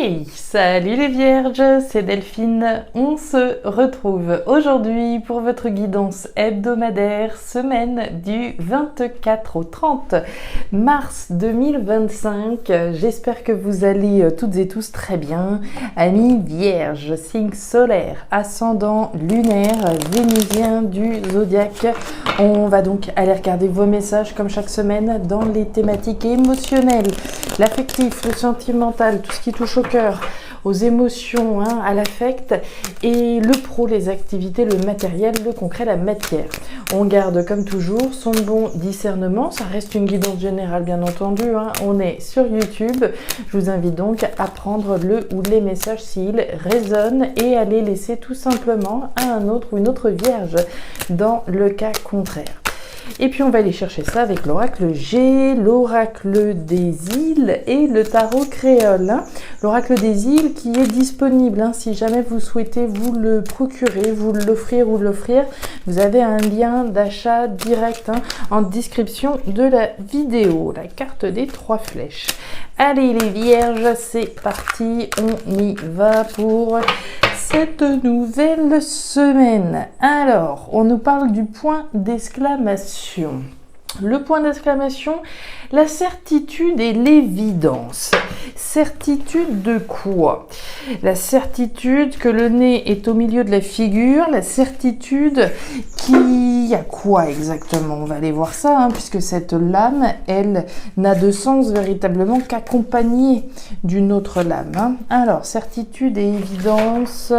Hey, salut les vierges, c'est Delphine. On se retrouve aujourd'hui pour votre guidance hebdomadaire, semaine du 24 au 30 mars 2025. J'espère que vous allez toutes et tous très bien. Amis vierges, signe solaire, ascendant lunaire, vénusien du zodiaque. On va donc aller regarder vos messages comme chaque semaine dans les thématiques émotionnelles, l'affectif, le sentimental, tout ce qui touche au cœur, aux émotions, à l'affect, et le pro, les activités, le matériel, le concret, la matière. On garde comme toujours son bon discernement, ça reste une guidance générale bien entendu, on est sur YouTube. Je vous invite donc à prendre le ou les messages s'ils résonnent et à les laisser tout simplement à un autre ou une autre vierge dans le cas contraire. Et puis on va aller chercher ça avec l'oracle G, l'oracle des îles et le tarot créole. L'oracle des îles qui est disponible, si jamais vous souhaitez vous le procurer, vous l'offrir ou l'offrir, vous avez un lien d'achat direct en description de la vidéo. La carte des 3 flèches. Allez les vierges, c'est parti, on y va pour cette nouvelle semaine. Alors, on nous parle du point d'exclamation. Le point d'exclamation, la certitude et l'évidence. Certitude de quoi? La certitude que le nez est au milieu de la figure, la certitude qu'il y a quoi exactement? On va aller voir ça, puisque cette lame, elle n'a de sens véritablement qu'accompagnée d'une autre lame. Alors, certitude et évidence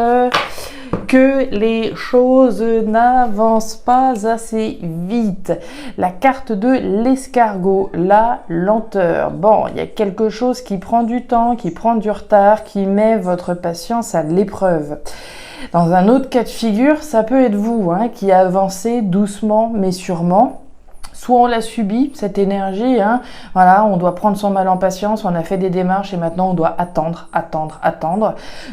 que les choses n'avancent pas assez vite. La carte de l'escargot, la lenteur. Bon, il y a quelque chose qui prend du temps, qui prend du retard, qui met votre patience à l'épreuve. Dans un autre cas de figure, ça peut être vous qui avancez doucement mais sûrement. Soit on l'a subi, cette énergie, voilà, on doit prendre son mal en patience, on a fait des démarches et maintenant on doit attendre.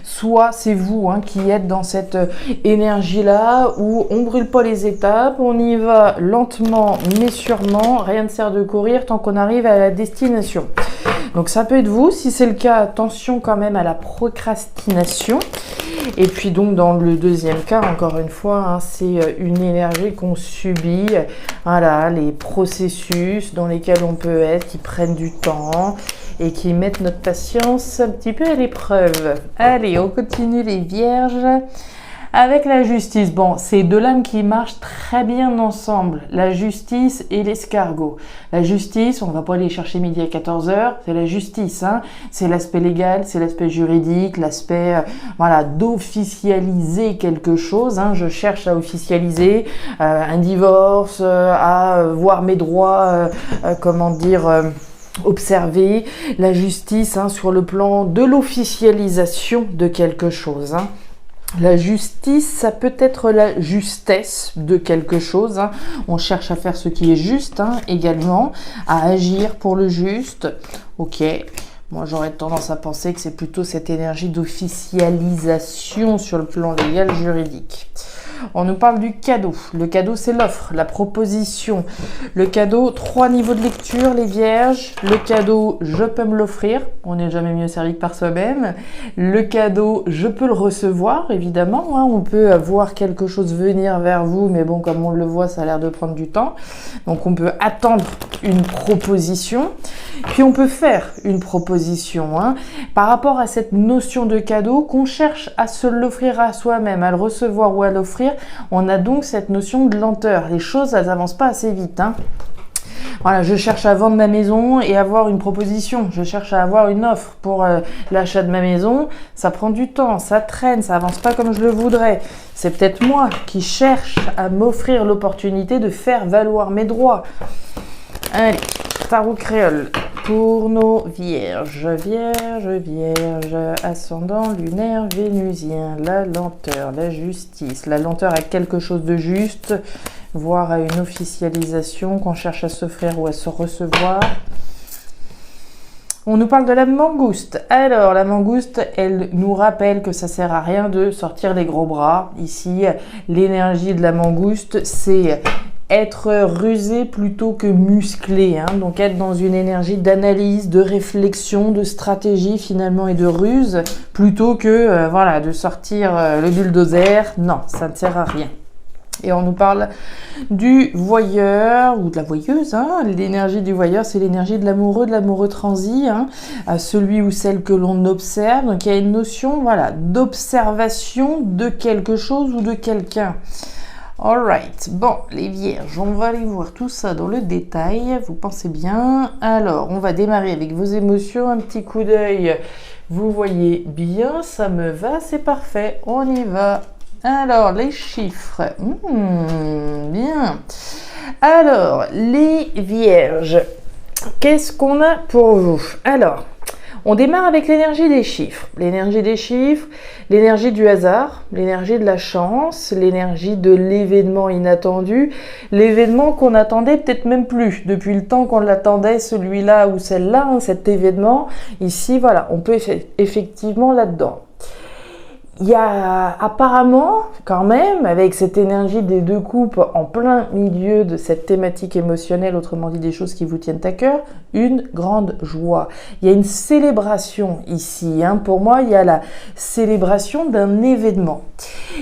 Soit c'est vous qui êtes dans cette énergie-là où on brûle pas les étapes, on y va lentement mais sûrement, rien ne sert de courir tant qu'on arrive à la destination. Donc ça peut être vous, si c'est le cas, attention quand même à la procrastination. Et puis donc dans le deuxième cas, encore une fois, c'est une énergie qu'on subit, voilà, les processus dans lesquels on peut être, qui prennent du temps et qui mettent notre patience un petit peu à l'épreuve. Allez, on continue les vierges. Avec la justice, bon, c'est deux lames qui marchent très bien ensemble, la justice et l'escargot. La justice, on va pas aller chercher midi à 14h, c'est la justice, c'est l'aspect légal, c'est l'aspect juridique, l'aspect, voilà, d'officialiser quelque chose, je cherche à officialiser un divorce, à voir mes droits, observer la justice sur le plan de l'officialisation de quelque chose. La justice, ça peut être la justesse de quelque chose. On cherche à faire ce qui est juste également, à agir pour le juste. Ok, moi j'aurais tendance à penser que c'est plutôt cette énergie d'officialisation sur le plan légal juridique. On nous parle du cadeau. Le cadeau, c'est l'offre, la proposition. Le cadeau, 3 niveaux de lecture, les vierges. Le cadeau, je peux me l'offrir. On n'est jamais mieux servi que par soi-même. Le cadeau, je peux le recevoir, évidemment. On peut voir quelque chose venir vers vous, mais bon, comme on le voit, ça a l'air de prendre du temps. Donc, on peut attendre une proposition. Puis, on peut faire une proposition. Par rapport à cette notion de cadeau, qu'on cherche à se l'offrir à soi-même, à le recevoir ou à l'offrir, on a donc cette notion de lenteur. Les choses, elles n'avancent pas assez vite. Voilà, je cherche à vendre ma maison et avoir une proposition. Je cherche à avoir une offre pour l'achat de ma maison. Ça prend du temps, ça traîne, ça avance pas comme je le voudrais. C'est peut-être moi qui cherche à m'offrir l'opportunité de faire valoir mes droits. Allez, tarot créole. Pour nos vierges, ascendant lunaire vénusien, la lenteur, la justice. La lenteur à quelque chose de juste, voire à une officialisation qu'on cherche à s'offrir ou à se recevoir. On nous parle de la mangouste. Alors, la mangouste, elle nous rappelle que ça sert à rien de sortir les gros bras. Ici, l'énergie de la mangouste, c'est être rusé plutôt que musclé, hein, donc être dans une énergie d'analyse, de réflexion, de stratégie finalement et de ruse, plutôt que voilà, de sortir le bulldozer. Non, ça ne sert à rien. Et on nous parle du voyeur ou de la voyeuse. Hein. L'énergie du voyeur, c'est l'énergie de l'amoureux transi, hein, celui ou celle que l'on observe. Donc il y a une notion, voilà, d'observation de quelque chose ou de quelqu'un. Alright, bon, les vierges, on va aller voir tout ça dans le détail, vous pensez bien. Alors, on va démarrer avec vos émotions, un petit coup d'œil. Vous voyez bien, ça me va, c'est parfait, on y va. Alors, les chiffres. Bien. Alors, les vierges. Qu'est-ce qu'on a pour vous? Alors, on démarre avec l'énergie des chiffres. L'énergie des chiffres, l'énergie du hasard, l'énergie de la chance, l'énergie de l'événement inattendu, l'événement qu'on attendait peut-être même plus. Depuis le temps qu'on l'attendait, celui-là ou celle-là, hein, cet événement. Ici, voilà, on peut effectivement là-dedans. Il y a apparemment, quand même, avec cette énergie des deux coupes en plein milieu de cette thématique émotionnelle, autrement dit des choses qui vous tiennent à cœur, une grande joie. Il y a une célébration ici. Hein. Pour moi, il y a la célébration d'un événement.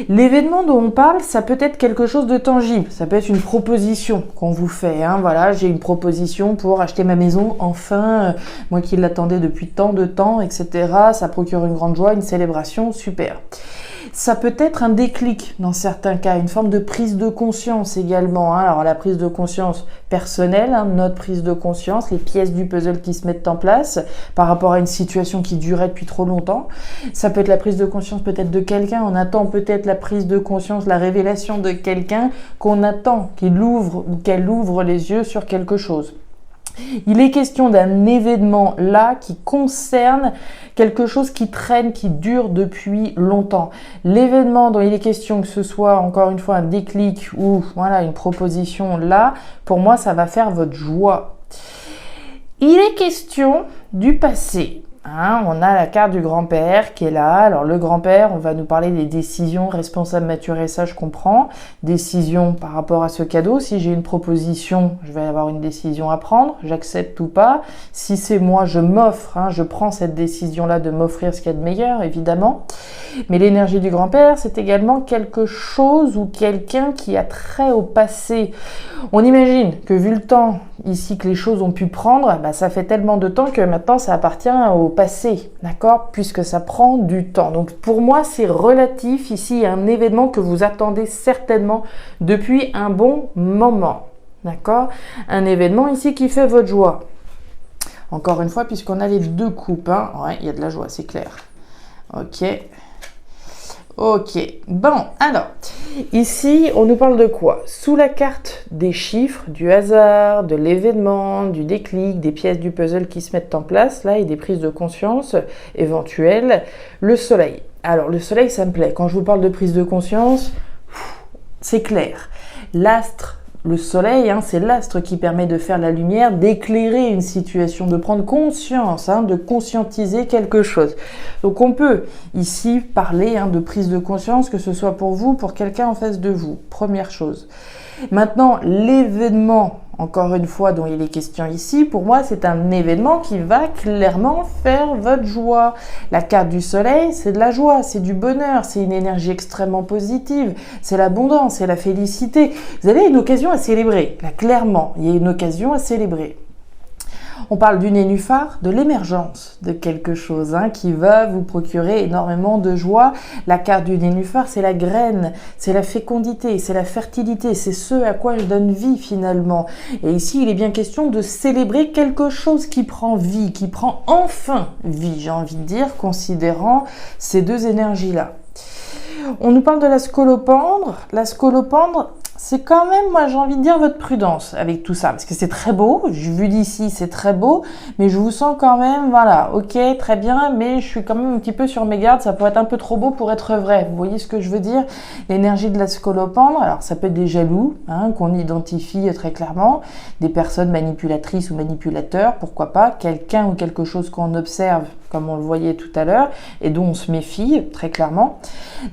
L'événement dont on parle, ça peut être quelque chose de tangible. Ça peut être une proposition qu'on vous fait. Hein. Voilà, j'ai une proposition pour acheter ma maison, enfin, moi qui l'attendais depuis tant de temps, etc. Ça procure une grande joie, une célébration, super. Ça peut être un déclic dans certains cas, une forme de prise de conscience également. Hein. Alors la prise de conscience personnelle, hein, notre prise de conscience, les pièces du puzzle qui se mettent en place par rapport à une situation qui durait depuis trop longtemps. Ça peut être la prise de conscience peut-être de quelqu'un, on attend peut-être la prise de conscience, la révélation de quelqu'un qu'on attend, qu'il ouvre ou qu'elle ouvre les yeux sur quelque chose. Il est question d'un événement là qui concerne quelque chose qui traîne, qui dure depuis longtemps. L'événement dont il est question, que ce soit encore une fois un déclic ou voilà une proposition là, pour moi ça va faire votre joie. Il est question du passé. Hein, on a la carte du grand-père qui est là. Alors le grand-père, on va nous parler des décisions responsables, matures, et ça je comprends. Décision par rapport à ce cadeau. Si j'ai une proposition, je vais avoir une décision à prendre. J'accepte ou pas. Si c'est moi, je m'offre. Hein, je prends cette décision-là de m'offrir ce qu'il y a de meilleur, évidemment. Mais l'énergie du grand-père, c'est également quelque chose ou quelqu'un qui a trait au passé. On imagine que vu le temps ici que les choses ont pu prendre, bah, ça fait tellement de temps que maintenant ça appartient au passé, d'accord, puisque ça prend du temps. Donc pour moi, c'est relatif ici à un événement que vous attendez certainement depuis un bon moment, d'accord. Un événement ici qui fait votre joie. Encore une fois, puisqu'on a les deux coupes, hein, ouais, il y a de la joie, c'est clair. Ok. Ok, bon, alors, ici, on nous parle de quoi? Sous la carte des chiffres, du hasard, de l'événement, du déclic, des pièces du puzzle qui se mettent en place, là, et des prises de conscience éventuelles, le soleil. Alors, le soleil, ça me plaît. Quand je vous parle de prise de conscience, c'est clair. L'astre, le soleil, hein, c'est l'astre qui permet de faire la lumière, d'éclairer une situation, de prendre conscience, hein, de conscientiser quelque chose. Donc on peut ici parler hein, de prise de conscience, que ce soit pour vous, pour quelqu'un en face de vous. Première chose. Maintenant, l'événement, encore une fois, dont il est question ici, pour moi, c'est un événement qui va clairement faire votre joie. La carte du soleil, c'est de la joie, c'est du bonheur, c'est une énergie extrêmement positive, c'est l'abondance, c'est la félicité. Vous avez une occasion à célébrer. Là, clairement, il y a une occasion à célébrer. On parle du nénuphar, de l'émergence de quelque chose hein, qui va vous procurer énormément de joie. La carte du nénuphar, c'est la graine, c'est la fécondité, c'est la fertilité, c'est ce à quoi je donne vie finalement. Et ici, il est bien question de célébrer quelque chose qui prend vie, qui prend enfin vie, j'ai envie de dire, considérant ces deux énergies-là. On nous parle de la scolopendre. La scolopendre, c'est quand même, moi j'ai envie de dire, votre prudence avec tout ça. Parce que c'est très beau, vu d'ici c'est très beau, mais je vous sens quand même, voilà, ok, très bien, mais je suis quand même un petit peu sur mes gardes, ça pourrait être un peu trop beau pour être vrai. Vous voyez ce que je veux dire? L'énergie de la scolopendre, alors ça peut être des jaloux, hein, qu'on identifie très clairement, des personnes manipulatrices ou manipulateurs, pourquoi pas, quelqu'un ou quelque chose qu'on observe comme on le voyait tout à l'heure, et dont on se méfie très clairement.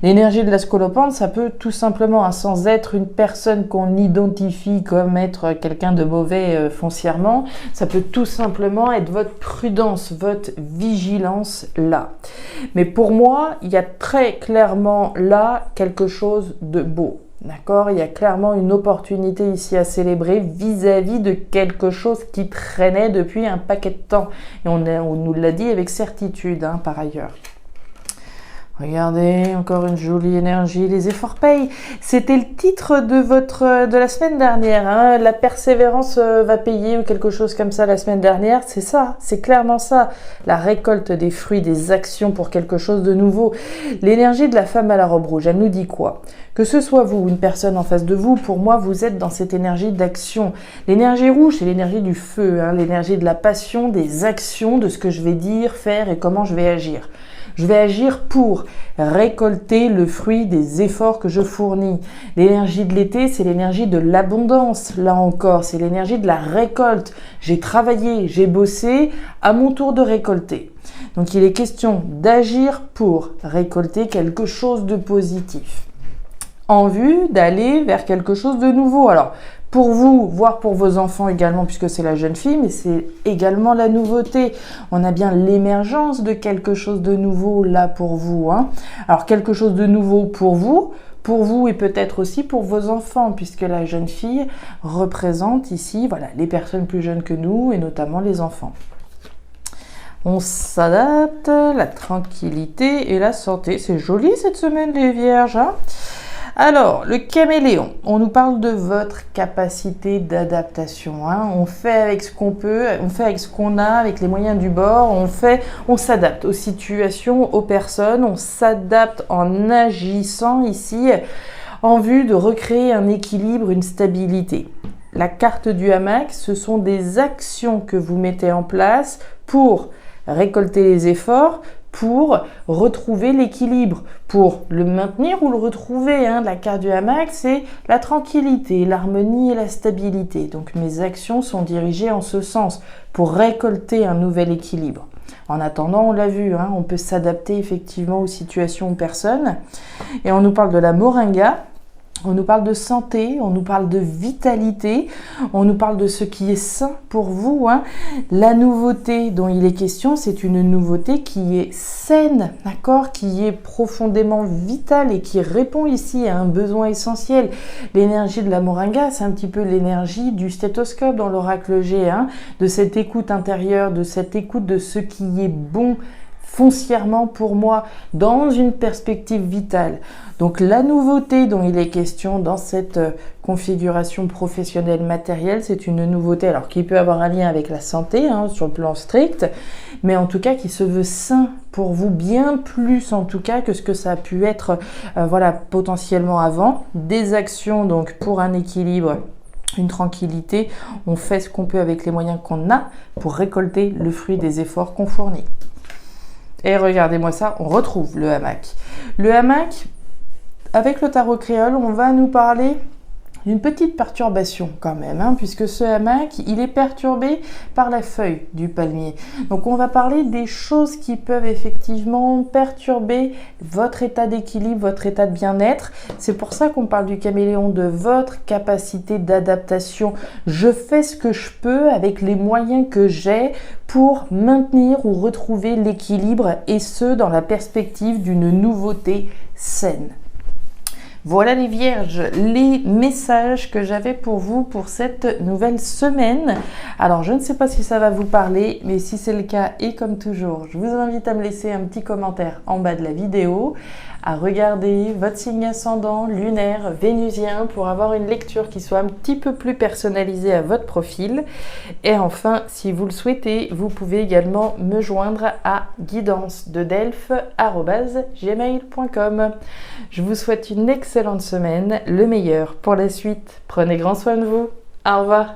L'énergie de la scolopendre, ça peut tout simplement, sans être une personne qu'on identifie comme être quelqu'un de mauvais foncièrement, ça peut tout simplement être votre prudence, votre vigilance là. Mais pour moi, il y a très clairement là quelque chose de beau. D'accord, il y a clairement une opportunité ici à célébrer vis-à-vis de quelque chose qui traînait depuis un paquet de temps. Et on nous l'a dit avec certitude, par ailleurs. Regardez, encore une jolie énergie, les efforts payent. C'était le titre de la semaine dernière, La persévérance va payer ou quelque chose comme ça la semaine dernière. C'est ça, c'est clairement ça. La récolte des fruits, des actions pour quelque chose de nouveau. L'énergie de la femme à la robe rouge, elle nous dit quoi? Que ce soit vous ou une personne en face de vous, pour moi, vous êtes dans cette énergie d'action. L'énergie rouge, c'est l'énergie du feu, l'énergie de la passion, des actions, de ce que je vais dire, faire et comment je vais agir. Je vais agir pour récolter le fruit des efforts que je fournis. L'énergie de l'été, c'est l'énergie de l'abondance. Là encore, c'est l'énergie de la récolte. J'ai travaillé, j'ai bossé, à mon tour de récolter. Donc il est question d'agir pour récolter quelque chose de positif, en vue d'aller vers quelque chose de nouveau. Alors, pour vous, voire pour vos enfants également, puisque c'est la jeune fille, mais c'est également la nouveauté. On a bien l'émergence de quelque chose de nouveau là pour vous. Alors, quelque chose de nouveau pour vous et peut-être aussi pour vos enfants, puisque la jeune fille représente ici, voilà, les personnes plus jeunes que nous et notamment les enfants. On s'adapte, la tranquillité et la santé. C'est joli cette semaine, les vierges, Alors, le caméléon, on nous parle de votre capacité d'adaptation. On fait avec ce qu'on peut, on fait avec ce qu'on a, avec les moyens du bord, on s'adapte aux situations, aux personnes, on s'adapte en agissant ici en vue de recréer un équilibre, une stabilité. La carte du hamac, ce sont des actions que vous mettez en place pour récolter les efforts, pour retrouver l'équilibre, pour le maintenir ou le retrouver. La carte du hamac, c'est la tranquillité, l'harmonie et la stabilité. Donc mes actions sont dirigées en ce sens, pour récolter un nouvel équilibre. En attendant, on l'a vu, on peut s'adapter effectivement aux situations, aux personnes. Et on nous parle de la moringa. On nous parle de santé, on nous parle de vitalité, on nous parle de ce qui est sain pour vous. La nouveauté dont il est question, c'est une nouveauté qui est saine, d'accord, qui est profondément vitale et qui répond ici à un besoin essentiel. L'énergie de la moringa, c'est un petit peu l'énergie du stéthoscope dans l'oracle G, de cette écoute intérieure, de cette écoute de ce qui est bon foncièrement pour moi, dans une perspective vitale. Donc la nouveauté dont il est question dans cette configuration professionnelle matérielle, c'est une nouveauté alors qui peut avoir un lien avec la santé sur le plan strict, mais en tout cas qui se veut sain pour vous, bien plus en tout cas que ce que ça a pu être potentiellement avant. Des actions donc pour un équilibre, une tranquillité, on fait ce qu'on peut avec les moyens qu'on a pour récolter le fruit des efforts qu'on fournit. Et regardez-moi ça, on retrouve le hamac. Le hamac, avec le tarot créole, on va nous parler d'une petite perturbation quand même, puisque ce hamac, il est perturbé par la feuille du palmier. Donc on va parler des choses qui peuvent effectivement perturber votre état d'équilibre, votre état de bien-être. C'est pour ça qu'on parle du caméléon, de votre capacité d'adaptation. Je fais ce que je peux avec les moyens que j'ai pour maintenir ou retrouver l'équilibre, et ce, dans la perspective d'une nouveauté saine. Voilà les vierges, les messages que j'avais pour vous pour cette nouvelle semaine. Alors je ne sais pas si ça va vous parler, mais si c'est le cas, et comme toujours, je vous invite à me laisser un petit commentaire en bas de la vidéo, à regarder votre signe ascendant, lunaire, vénusien pour avoir une lecture qui soit un petit peu plus personnalisée à votre profil. Et enfin, si vous le souhaitez, vous pouvez également me joindre à guidance-de-delphes@gmail.com. Je vous souhaite une excellente semaine, le meilleur pour la suite. Prenez grand soin de vous. Au revoir.